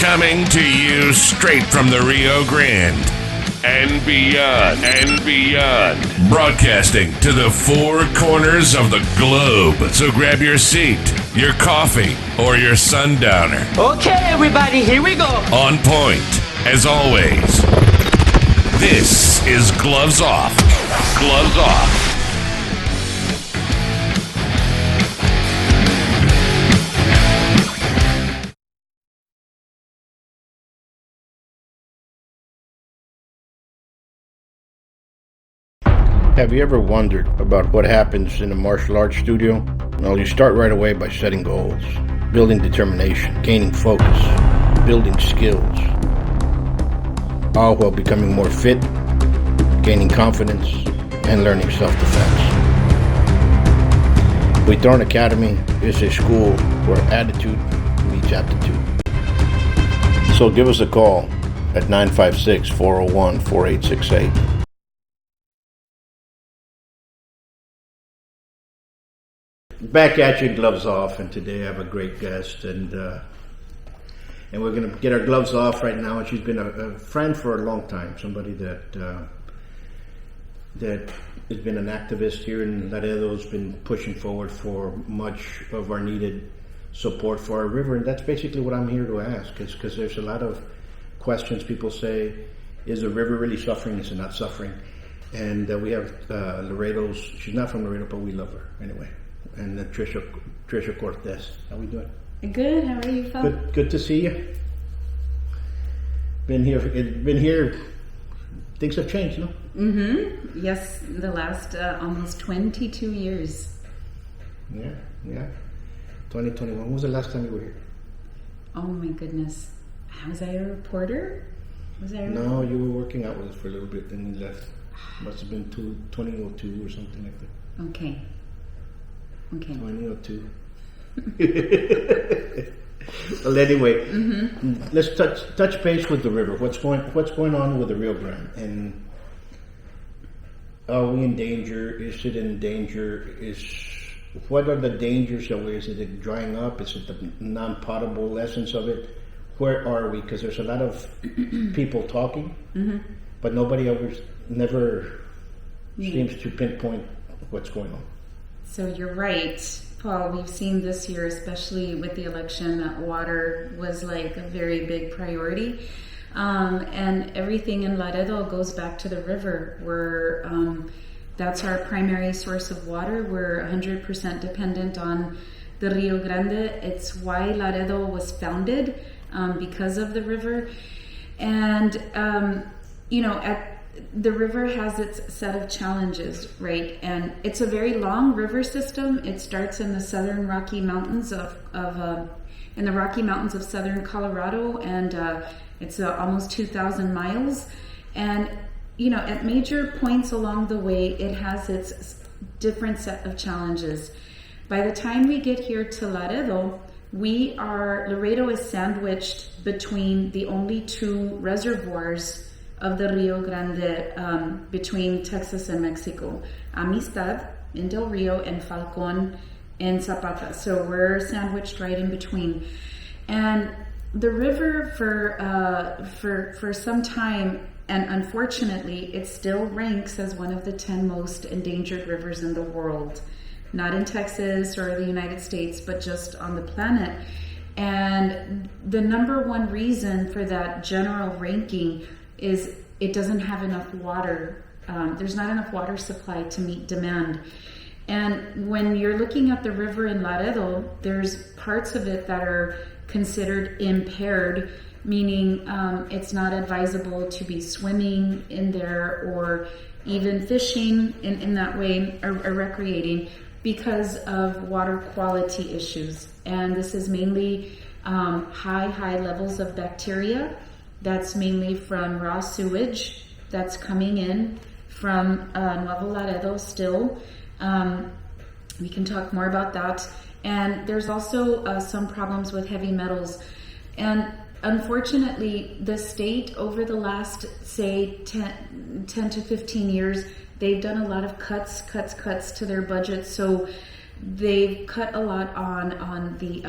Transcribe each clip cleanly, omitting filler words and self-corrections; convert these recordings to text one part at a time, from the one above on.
Coming to you straight from the Rio Grande and beyond, broadcasting to the four corners of the globe. So grab your seat, your coffee, or your sundowner. Okay, everybody, here we go. On point, as always. This is Gloves Off. Gloves Off. Have you ever wondered about what happens in a martial arts studio? Well, you start right away by setting goals, building determination, gaining focus, building skills, all while becoming more fit, gaining confidence, and learning self-defense. Withdrawn Academy is a school where attitude meets aptitude. So give us a call at 956-401-4868. Back at you, Gloves Off, and today I have a great guest, and we're going to get our gloves off right now. And she's been a friend for a long time, somebody that has been an activist here in Laredo, has been pushing forward for much of our needed support for our river, and that's basically what I'm here to ask, is because there's a lot of questions. People say, is the river really suffering? Is it not suffering? And we have Laredo's, she's not from Laredo, but we love her anyway. And Tricia Cortez. How we doing? Good. How are you, Phil? Good to see you. Been here. Things have changed, no? Mm-hmm. Yes, the last almost 22 years. Yeah. 2021. When was the last time you were here? Oh my goodness. Was I a reporter? No, you were working out with us for a little bit, then you left. Must have been 2002 or something like that. Okay. 2002. Well, anyway, let's touch base with the river. What's going on with the Rio Grande? And are we in danger? Is it in danger? What are the dangers of it? Is it drying up? Is it the non-potable essence of it? Where are we? Because there's a lot of people talking, but nobody never seems to pinpoint what's going on. So you're right, Paul. We've seen this year, especially with the election, that water was like a very big priority. And everything in Laredo goes back to the river. That's our primary source of water. We're 100% dependent on the Rio Grande. It's why Laredo was founded, because of the river. And, the river has its set of challenges, right? And it's a very long river system. It starts in the southern Rocky Mountains of southern Colorado, and it's almost 2,000 miles. And at major points along the way, it has its different set of challenges. By the time we get here to Laredo, Laredo is sandwiched between the only two reservoirs of the Rio Grande, between Texas and Mexico. Amistad in Del Rio and Falcon in Zapata. So we're sandwiched right in between. And the river for some time, and unfortunately, it still ranks as one of the 10 most endangered rivers in the world. Not in Texas or the United States, but just on the planet. And the number one reason for that general ranking is it doesn't have enough water. There's not enough water supply to meet demand. And when you're looking at the river in Laredo, there's parts of it that are considered impaired, meaning it's not advisable to be swimming in there or even fishing in that way or recreating because of water quality issues. And this is mainly high levels of bacteria. That's mainly from raw sewage that's coming in from Nuevo Laredo still. We can talk more about that. And there's also some problems with heavy metals. And unfortunately, the state over the last, say, 10 to 15 years, they've done a lot of cuts to their budget. So they've cut a lot on the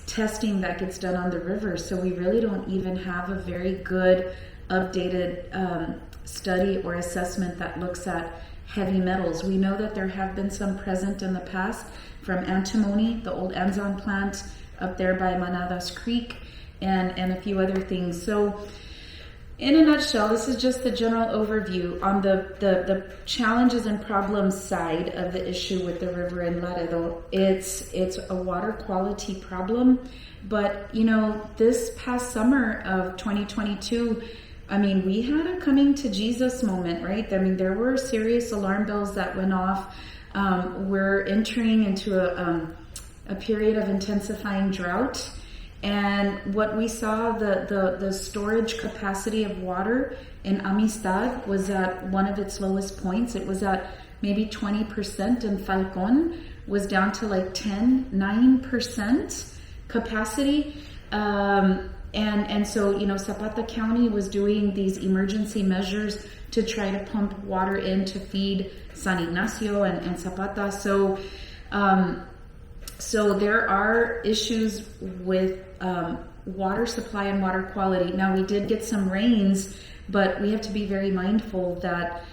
testing that gets done on the river. So we really don't even have a very good updated study or assessment that looks at heavy metals. We know that there have been some present in the past from antimony, the old Anzon plant up there by Manadas Creek, and a few other things. So in a nutshell, this is just the general overview on the challenges and problems side of the issue with the river in Laredo. It's a water quality problem, but this past summer of 2022, we had a coming to Jesus moment, right? There were serious alarm bells that went off. We're entering into a period of intensifying drought. And what we saw, the storage capacity of water in Amistad was at one of its lowest points. It was at maybe 20%, and Falcon was down to like 9% capacity. And so, Zapata County was doing these emergency measures to try to pump water in to feed San Ignacio and Zapata. So there are issues with water supply and water quality. Now, we did get some rains, but we have to be very mindful that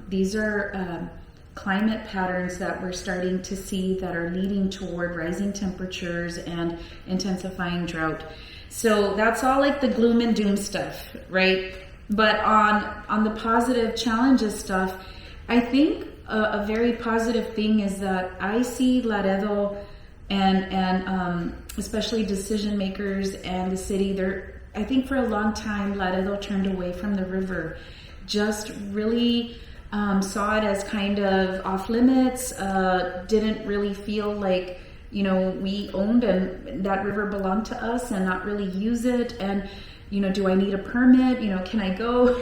these are climate patterns that we're starting to see that are leading toward rising temperatures and intensifying drought. So that's all like the gloom and doom stuff, right? But on the positive challenges stuff, I think a very positive thing is that I see Laredo and especially decision makers and the city, I think for a long time Laredo turned away from the river, just really saw it as kind of off limits, didn't really feel like we owned and that river belonged to us, and not really use it. And do I need a permit? Can I go?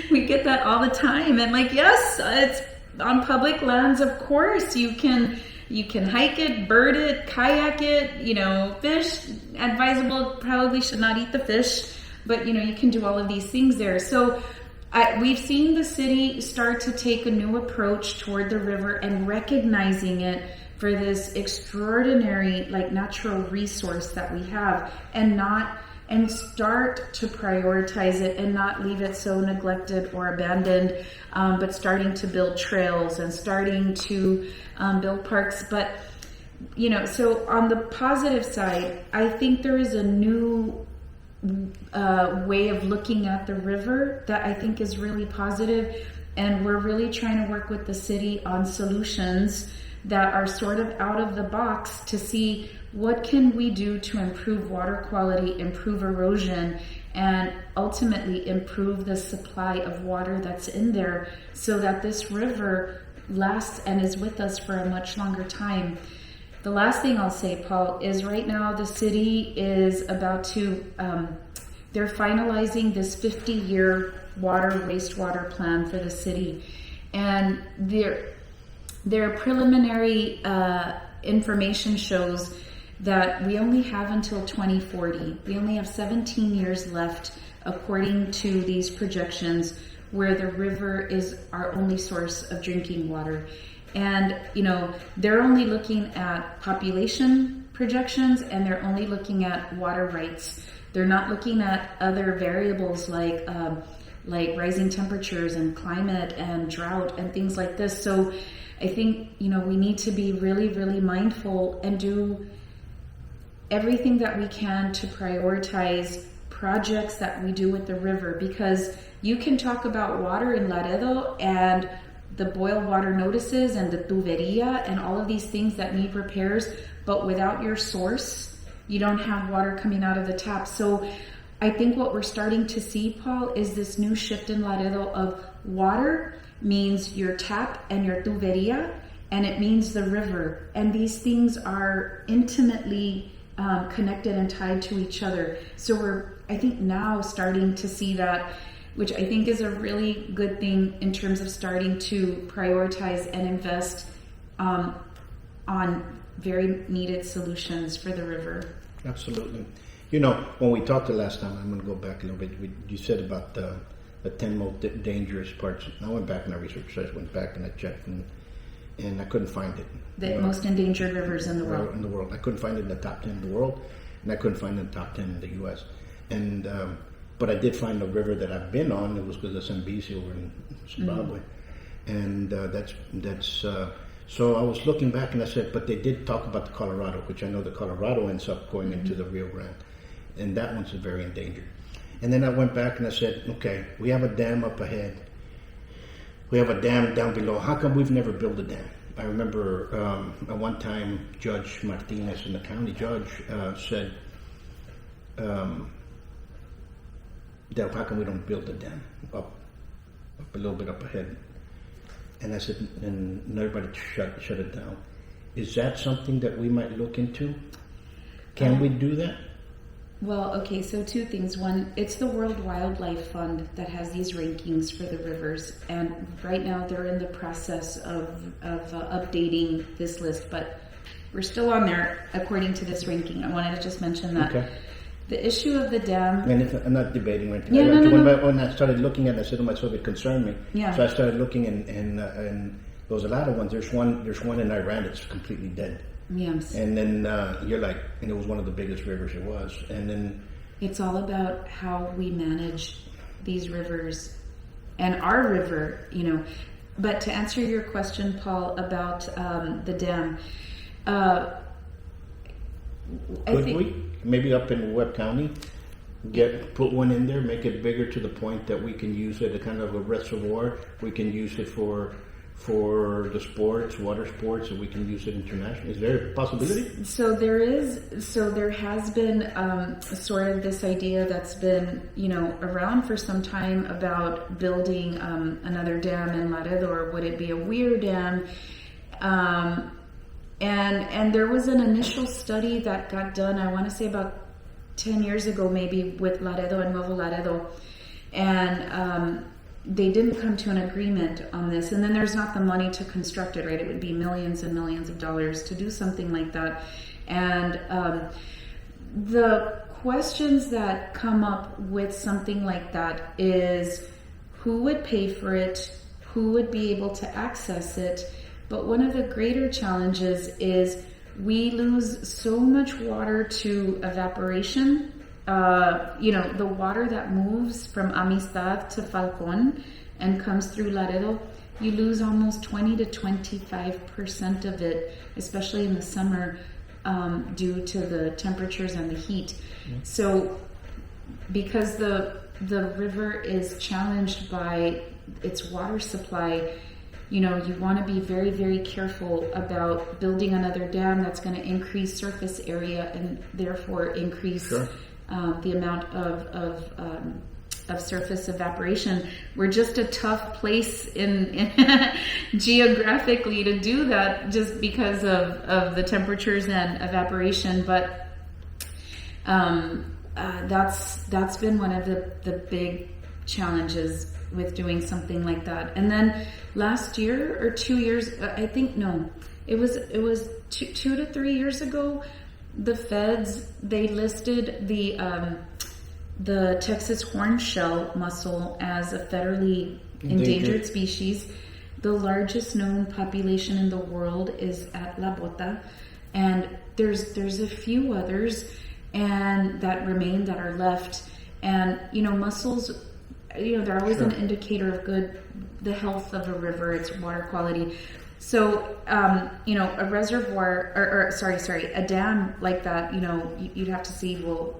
We get that all the time. And yes, it's on public lands, of course. You can hike it, bird it, kayak it, fish. Advisable, probably should not eat the fish, but you can do all of these things there. So we've seen the city start to take a new approach toward the river and recognizing it for this extraordinary natural resource that we have, and start to prioritize it and not leave it so neglected or abandoned, but starting to build trails and starting to build parks. But so on the positive side, I think there is a new way of looking at the river that I think is really positive, and we're really trying to work with the city on solutions that are sort of out of the box to see what can we do to improve water quality, improve erosion, and ultimately improve the supply of water that's in there so that this river lasts and is with us for a much longer time. The last thing I'll say, Paul, is right now the city is about to, they're finalizing this 50-year wastewater plan for the city. And their preliminary information shows that we only have until 2040. We only have 17 years left, according to these projections, where the river is our only source of drinking water. And, they're only looking at population projections, and they're only looking at water rights. They're not looking at other variables like rising temperatures and climate and drought and things like this. So I think, we need to be really, really mindful and do everything that we can to prioritize projects that we do with the river, because you can talk about water in Laredo and the boil water notices and the tuberia and all of these things that need repairs, but without your source, you don't have water coming out of the tap. So I think what we're starting to see, Paul, is this new shift in Laredo of water means your tap and your tuberia, and it means the river. And these things are intimately connected and tied to each other. So we're, I think, now starting to see that, which I think is a really good thing in terms of starting to prioritize and invest on very needed solutions for the river. Absolutely. When we talked the last time, I'm going to go back a little bit. You said about the 10 most dangerous parts. I went back in our research. I went back and I checked, and and I couldn't find it. The most endangered rivers in the world. In the world, I couldn't find it in the top 10 in the world, and I couldn't find it in the top 10 in the U.S. And but I did find a river that I've been on. It was the Zambezi over in Zimbabwe, and that's. So I was looking back, and I said, but they did talk about the Colorado, which I know the Colorado ends up going into the Rio Grande, and that one's very endangered. And then I went back and I said, okay, we have a dam up ahead. We have a dam down below. How come we've never built a dam? I remember at one time Judge Martinez, and the county judge, said that how come we don't build a dam up a little bit up ahead? And I said, and everybody shut it down. Is that something that we might look into? Can we do that? Well, okay, so two things. One, it's the World Wildlife Fund that has these rankings for the rivers, and right now they're in the process of updating this list, but we're still on there according to this ranking. I wanted to just mention that. Okay. The issue of the dam... And I'm not debating or anything. Yeah, When I started looking at it, I said to myself, it concerned me. Yeah. So I started looking, and there was a lot of ones. There's one in Iran that's completely dead. Yes. And then you're like, and it was one of the biggest rivers it was. And then... It's all about how we manage these rivers and our river, But to answer your question, Paul, about the dam... Could we, maybe up in Webb County, put one in there, make it bigger to the point that we can use it as kind of a reservoir. We can use it for the sports, water sports, and we can use it internationally. Is there a possibility? So there has been sort of this idea that's been, around for some time about building another dam in Laredo, or would it be a weir dam? And there was an initial study that got done, I want to say about 10 years ago, maybe, with Laredo and Nuevo Laredo. And they didn't come to an agreement on this. And then there's not the money to construct it, right? It would be millions and millions of dollars to do something like that. And the questions that come up with something like that is who would pay for it, who would be able to access it. But one of the greater challenges is we lose so much water to evaporation. The water that moves from Amistad to Falcon and comes through Laredo, you lose almost 20 to 25% of it, especially in the summer, due to the temperatures and the heat. Mm-hmm. So because the river is challenged by its water supply, you want to be very, very careful about building another dam that's going to increase surface area and therefore increase the amount of surface evaporation. We're just a tough place in geographically to do that, just because of the temperatures and evaporation. But that's been one of the big challenges with doing something like that. And then last year or 2 years, it was 2 to 3 years ago, the feds, they listed the Texas hornshell mussel as a federally endangered species. The largest known population in the world is at La Bota, and there's a few others and that remain, that are left. And mussels, they're always an indicator of the health of a river, its water quality. So, a reservoir, a dam like that, you'd have to see, what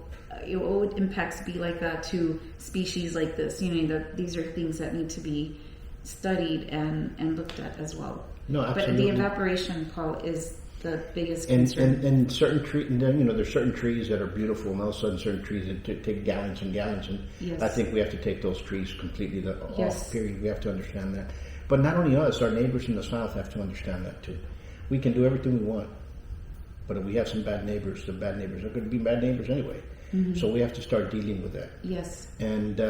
would impacts be like that to species like this? These are things that need to be studied and looked at as well. No, absolutely. But the evaporation, Paul, is the biggest concern. And certain trees, there's certain trees that are beautiful, and all of a sudden certain trees that take gallons and gallons, and yes. I think we have to take those trees completely off, period. We have to understand that. But not only us, our neighbors in the south have to understand that too. We can do everything we want, but if we have some bad neighbors, the bad neighbors are going to be bad neighbors anyway. Mm-hmm. So we have to start dealing with that. Yes. And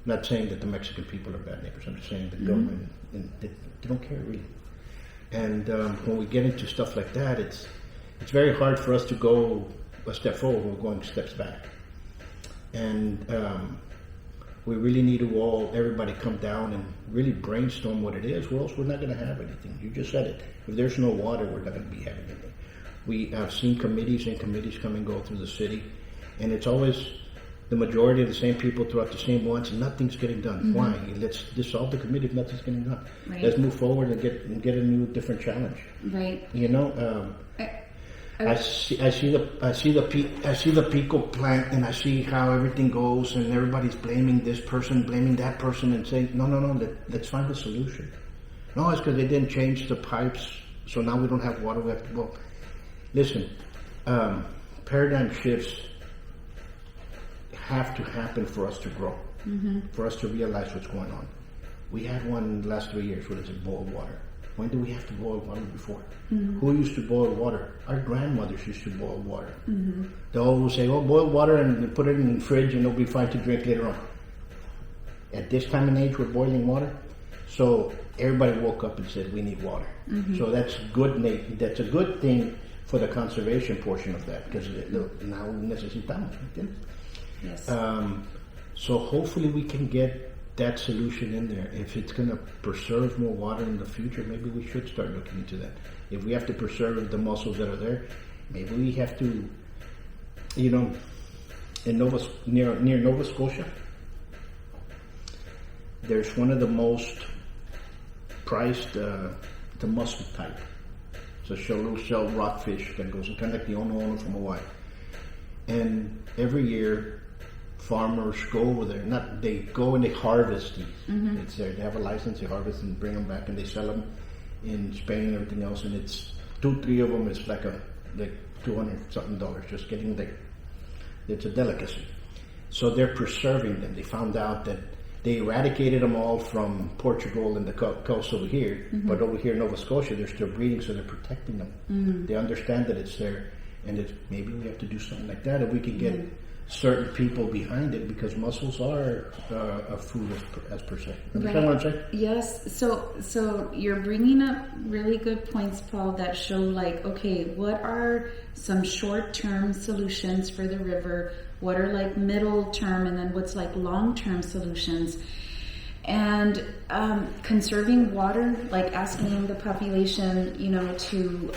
not saying that the Mexican people are bad neighbors. I'm just saying the government, they don't care really. And when we get into stuff like that, it's very hard for us to go a step forward. We're going steps back. And we really need to everybody come down and really brainstorm what it is, or else we're not going to have anything. You just said it. If there's no water, we're not going to be having anything. We have seen committees come and go through the city, and it's always the majority of the same people throughout the same ones, and nothing's getting done. Why? Let's dissolve the committee if nothing's getting done. Right. Let's move forward and get a new, different challenge. Right. You know, I see the Pico plant, and I see how everything goes, and everybody's blaming this person, blaming that person, and saying, no, let's find a solution. No, it's because they didn't change the pipes, so now we don't have water. We have to go. Listen, paradigm shifts have to happen for us to grow, for us to realize what's going on. We had one in the last 3 years. What is it? Boiled water. When do we have to boil water before? Who used to boil water? Our grandmothers used to boil water. They always say, boil water and put it in the fridge and it'll be fine to drink later on. At this time and age, we're boiling water. So everybody woke up and said, we need water. So that's good. That's a good thing for the conservation portion of that, because now necesitamos. Yes. So hopefully we can get that solution in there. If it's going to preserve more water in the future, maybe we should start looking into that. If we have to preserve the mussels that are there, maybe we have to, in near Nova Scotia, there's one of the most priced, the mussel type. It's a little shell rockfish that goes in, kind of like the ono from Hawaii. And every year, farmers go over there. They go and they harvest these. It's there. They have a license. They harvest and bring them back, and they sell them in Spain and everything else. And it's 2-3 of them. It's like $200 something just getting there. It's a delicacy. So they're preserving them. They found out that they eradicated them all from Portugal and the coast over here, but over here in Nova Scotia, they're still breeding, so they're protecting them. They understand that it's there, and maybe we have to do something like that. If we can get certain people behind it, because mussels are a food as per se. Understand what I'm saying? Yes. So you're bringing up really good points, Paul, that show what are some short-term solutions for the river? What are middle term, and then what's long-term solutions? And conserving water, asking the population, to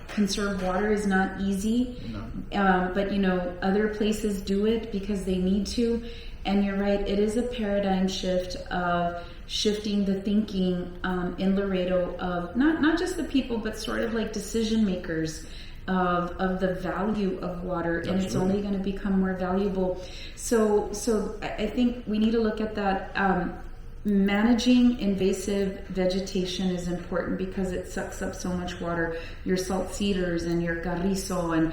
conserve water is not easy. No. But other places do it because they need to. And you're right, it is a paradigm shift of shifting the thinking in Laredo of not just the people, but sort of decision makers of the value of water. Absolutely. And it's only going to become more valuable. So I think we need to look at that. Managing invasive vegetation is important because it sucks up so much water. Your salt cedars and your carrizo,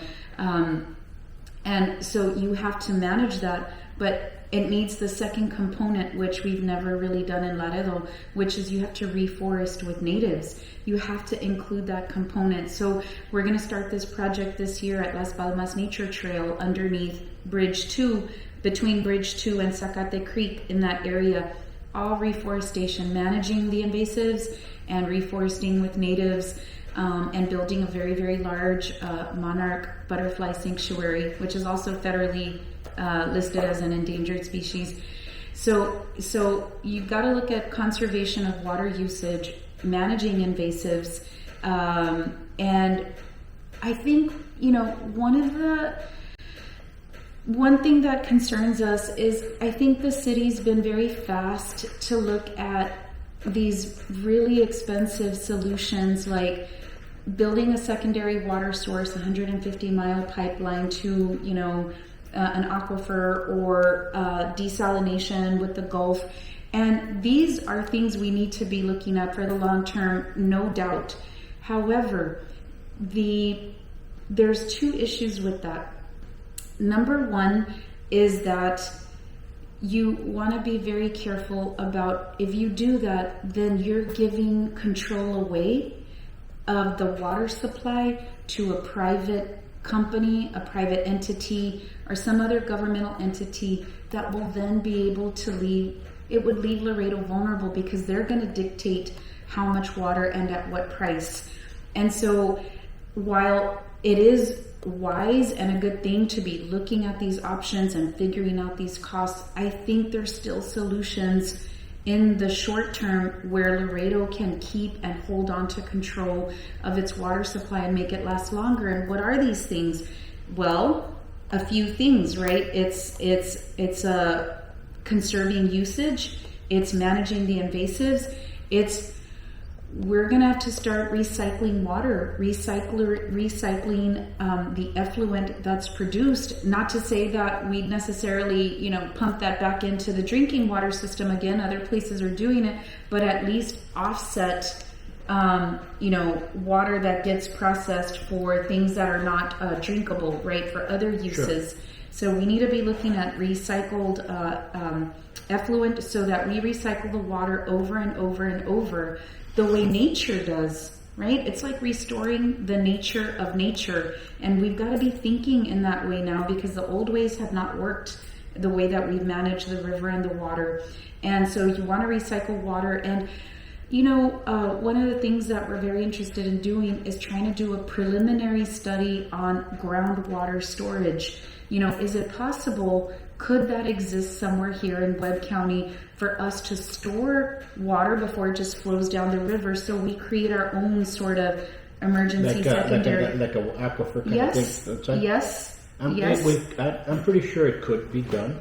and so you have to manage that. But it needs the second component, which we've never really done in Laredo, which is you have to reforest with natives. You have to include that component. So we're going to start this project this year at Las Palmas Nature Trail underneath Bridge 2, between Bridge 2 and Zacate Creek in that area. All reforestation, managing the invasives and reforesting with natives, and building a very, very large monarch butterfly sanctuary, which is also federally listed as an endangered species. So you've got to look at conservation of water usage, managing invasives, and I think one thing that concerns us is I think the city's been very fast to look at these really expensive solutions like building a secondary water source, 150-mile pipeline to, an aquifer, or desalination with the Gulf. And these are things we need to be looking at for the long term, no doubt. However, there's two issues with that. Number one is that you want to be very careful about, if you do that, then you're giving control away of the water supply to a private company, a private entity, or some other governmental entity that will then be able to leave Laredo vulnerable, because they're going to dictate how much water and at what price. And so while it is wise and a good thing to be looking at these options and figuring out these costs. I think there's still solutions in the short term where Laredo can keep and hold on to control of its water supply and make it last longer. And what are these things? Well, a few things, right? It's conserving usage. It's managing the invasives. We're going to have to start recycling water, recycling the effluent that's produced. Not to say that we necessarily, pump that back into the drinking water system again. Other places are doing it, but at least offset, water that gets processed for things that are not drinkable, right, for other uses. Sure. So we need to be looking at recycled effluent so that we recycle the water over and over and over, the way nature does, right? It's like restoring the nature of nature. And we've got to be thinking in that way now, because the old ways have not worked the way that we've managed the river and the water. And so you want to recycle water. And, one of the things that we're very interested in doing is trying to do a preliminary study on groundwater storage. Is it possible? Could that exist somewhere here in Webb County for us to store water before it just flows down the river, so we create our own sort of emergency secondary... Like a aquifer kind of thing? Yes. I'm pretty sure it could be done.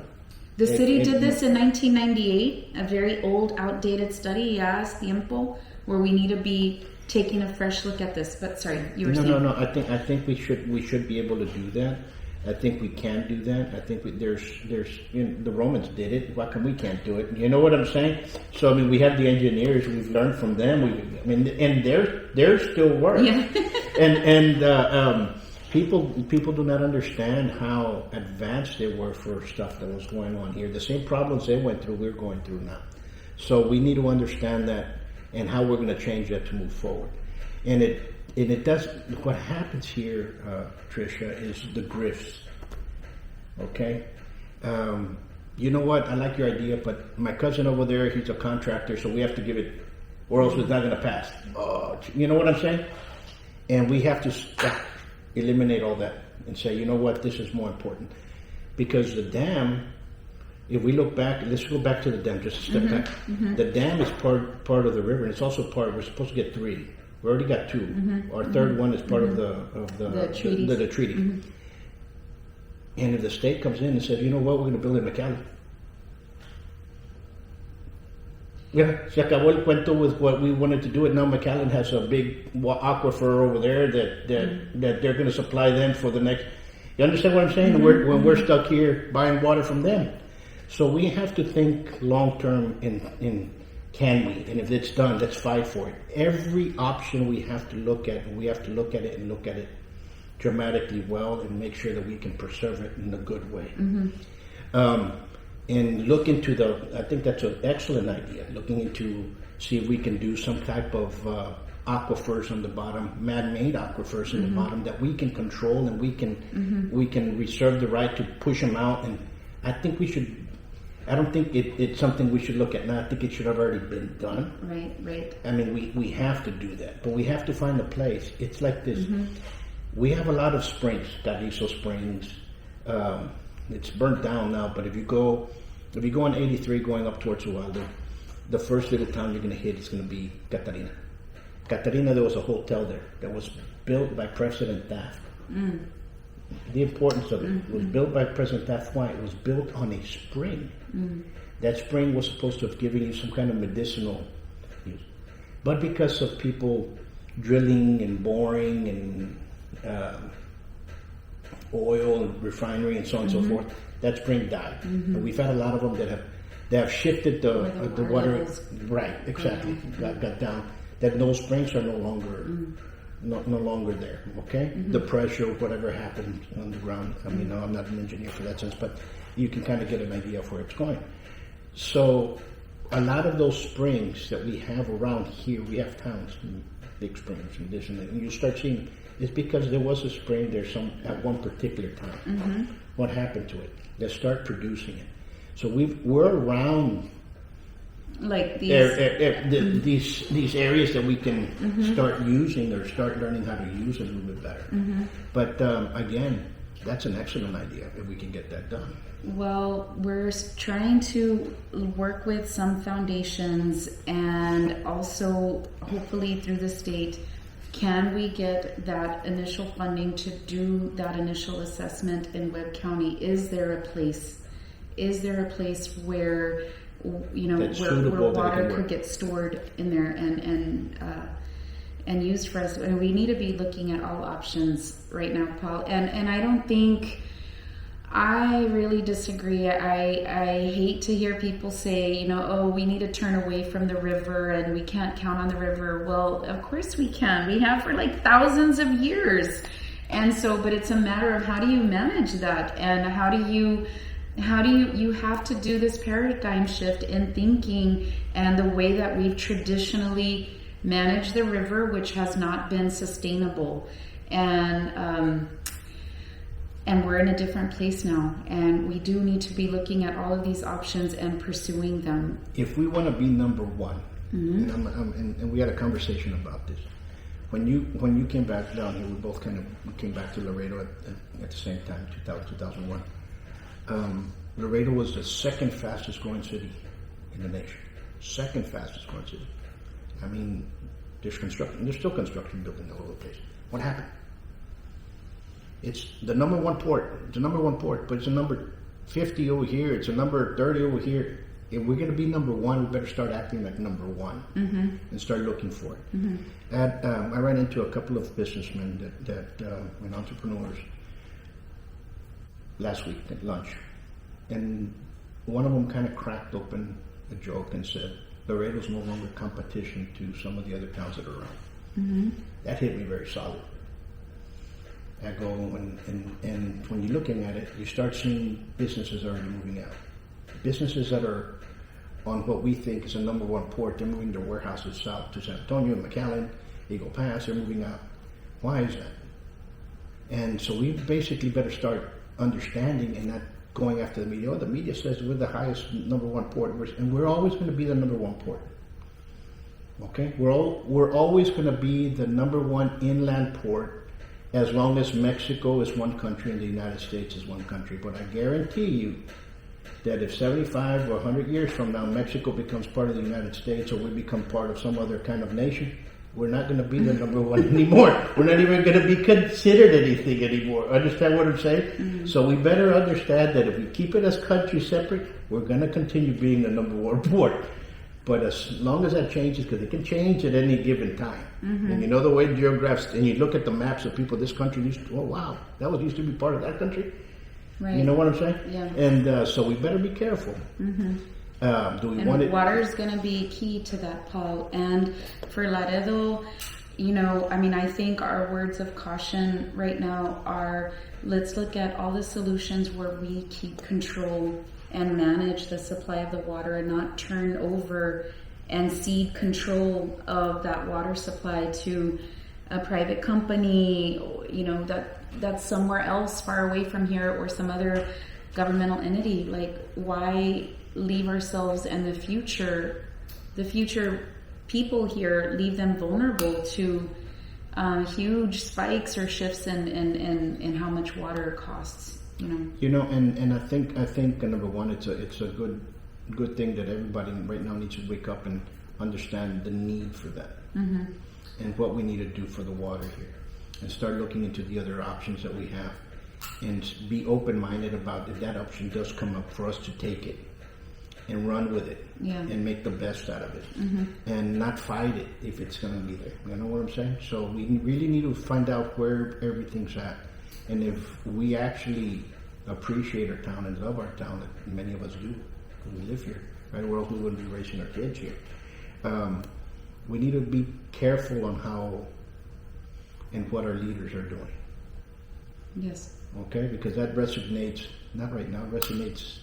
The city did this in 1998, a very old, outdated study, tiempo, where we need to be taking a fresh look at this. But sorry, you were saying... No. I think we should be able to do that. I think we can do that. I think there's the Romans did it. Why come we can't do it? You know what I'm saying? So we have the engineers. We've learned from them. And they're still work. Yeah. and people do not understand how advanced they were for stuff that was going on here. The same problems they went through, we're going through now. So we need to understand that and how we're going to change that to move forward. And it does. What happens here, Tricia, is the grifts. Okay, you know what? I like your idea, but my cousin over there, he's a contractor, so we have to give it, or else it's not going to pass. You know what I'm saying? And we have to eliminate all that and say, you know what? This is more important, because the dam. If we look back, let's go back to the dam just a step back. Mm-hmm. The dam is part of the river, and it's also part. We're supposed to get 3. We already got 2. Mm-hmm. Our third one is part of the treaty. Mm-hmm. And if the state comes in and says, you know what, we're going to build in McAllen. Yeah, se acabó el cuento with what we wanted to do. And now McAllen has a big aquifer over there that they're going to supply them for the next. You understand what I'm saying? Mm-hmm. When we're stuck here buying water from them, so we have to think long term. In can we? And if it's done, let's fight for it. Every option we have to look at, and we have to look at it and look at it dramatically well, and make sure that we can preserve it in a good way. Mm-hmm. And look into I think that's an excellent idea, looking into, see if we can do some type of aquifers on the bottom, man-made aquifers in the bottom that we can control, and we can reserve the right to push them out. And I think we should, I don't think it's something we should look at now. I think it should have already been done. Right. I mean, we have to do that, but we have to find a place. It's like this. Mm-hmm. We have a lot of springs, Carrizo Springs. It's burnt down now, but if you go on 83 going up towards Uvalde, the first little town you're going to hit is going to be Catarina. Catarina, there was a hotel there that was built by President Taft. Mm. The importance of it was built by President Taft. Why? It was built on a spring. Mm. That spring was supposed to have given you some kind of medicinal use. But because of people drilling and boring and oil and refinery and so on and so forth, that spring died. Mm-hmm. And we've had a lot of them that have shifted the water levels. Right, exactly. Got down. That those springs are no longer there. Okay, the pressure, whatever happened on the ground. I mean, I'm not an engineer for that sense, but you can kind of get an idea of where it's going. So, a lot of those springs that we have around here, we have towns, big springs, and this and that, and you start seeing. It's because there was a spring there at one particular time. Mm-hmm. What happened to it? They start producing it. So we're around Like these. These areas that we can start using or start learning how to use a little bit better. But again, that's an excellent idea if we can get that done. Well, we're trying to work with some foundations and also hopefully through the state. Can we get that initial funding to do that initial assessment in Webb County? Is there a place? Is there a place where where water could get stored in there and used for us? And we need to be looking at all options right now, Paul. And I don't think. I really disagree. I hate to hear people say, oh, we need to turn away from the river and we can't count on the river. Well, of course we can. We have for like thousands of years. And so, but it's a matter of how do you manage that, and how do you have to do this paradigm shift in thinking and the way that we've traditionally managed the river, which has not been sustainable. And we're in a different place now, and we do need to be looking at all of these options and pursuing them. If we want to be number one, and we had a conversation about this, when you came back down here, we both came back to Laredo at the same time, 2001. Laredo was the second fastest growing city in the nation. Second fastest growing city. I mean, there's still construction building all over the place. What happened? It's the number one port. It's a number one port, but it's a number 50 over here. It's a number 30 over here. If we're going to be number one, we better start acting like number one and start looking for it. I ran into a couple of businessmen and entrepreneurs last week at lunch, and one of them kind of cracked open a joke and said, Laredo's no longer competition to some of the other towns that are around. That hit me very solid. I go, and when you're looking at it, you start seeing businesses already moving out. Businesses that are on what we think is a number one port, they're moving their warehouses south to San Antonio, McAllen, Eagle Pass, they're moving out. Why is that? And so we basically better start understanding and not going after the media. Oh, the media says we're the highest number one port, and we're always going to be the number one port. Okay? We're always going to be the number one inland port as long as Mexico is one country and the United States is one country. But I guarantee you that if 75 or 100 years from now Mexico becomes part of the United States, or we become part of some other kind of nation, we're not going to be the number one anymore. We're not even going to be considered anything anymore. Understand what I'm saying? So we better understand that if we keep it as countries separate, we're going to continue being the number one port. But as long as that changes, because it can change at any given time. And you know the way geographs, and you look at the maps of people, this country used to, oh wow, that used to be part of that country. Right. You know what I'm saying? Yeah. And so we better be careful. Do we want it? Water is going to be key to that, Paul. And for Laredo, I think our words of caution right now are, let's look at all the solutions where we keep control and manage the supply of the water and not turn over and cede control of that water supply to a private company, that's somewhere else far away from here, or some other governmental entity. Like, why leave ourselves and the future people here, leave them vulnerable to huge spikes or shifts in how much water costs? And I think number one, it's a good thing that everybody right now needs to wake up and understand the need for that, and what we need to do for the water here, and start looking into the other options that we have, and be open-minded about if that option does come up, for us to take it and run with it, and make the best out of it, and not fight it if it's going to be there. You know what I'm saying? So we really need to find out where everything's at. And if we actually appreciate our town and love our town, that many of us do, because we live here, right? Or else we wouldn't be raising our kids here. We need to be careful on how and what our leaders are doing. Yes. Okay? Because that resonates, not right now, resonates.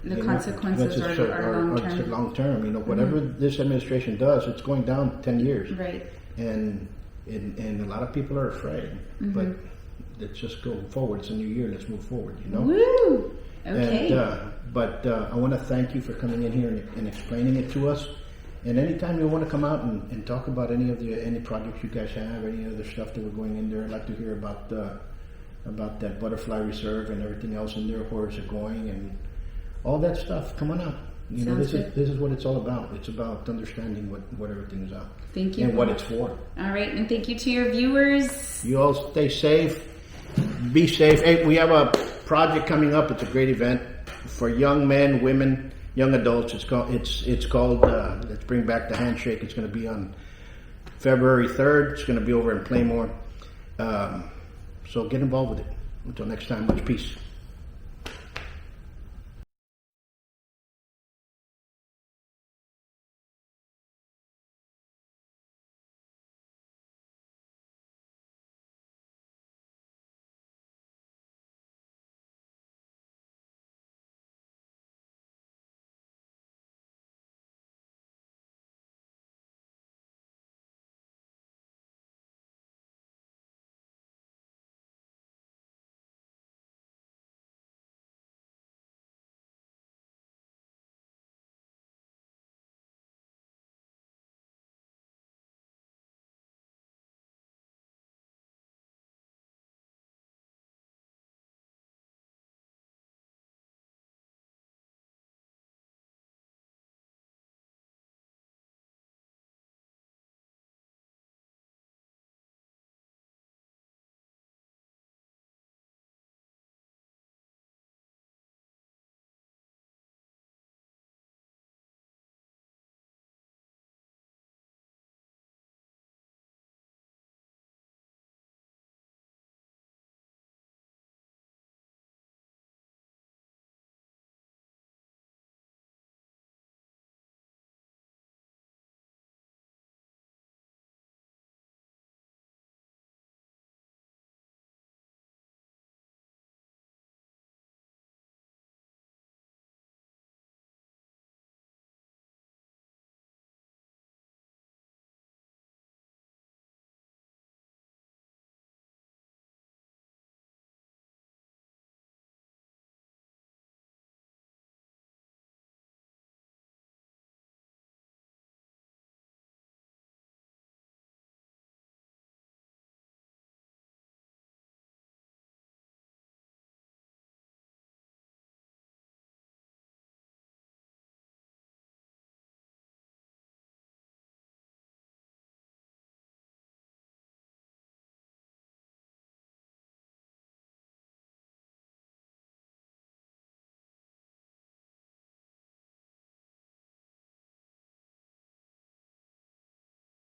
The consequences are long term. Whatever this administration does, it's going down 10 years. Right. And a lot of people are afraid. But let's just go forward. It's a new year. Let's move forward, Woo! Okay. But I want to thank you for coming in here and explaining it to us. And anytime you want to come out and talk about any projects you guys have, any other stuff that we're going in there, I'd like to hear about that butterfly reserve and everything else in there, where is it going, and all that stuff. Come on out. You know, Sounds this is what it's all about. It's about understanding what everything is about. Thank you. And what it's for. All right, and thank you to your viewers. You all stay safe. Be safe. Hey, we have a project coming up. It's a great event for young men, women, young adults. It's called Let's Bring Back the Handshake. It's going to be on February 3rd. It's going to be over in Playmore. So get involved with it. Until next time, much peace.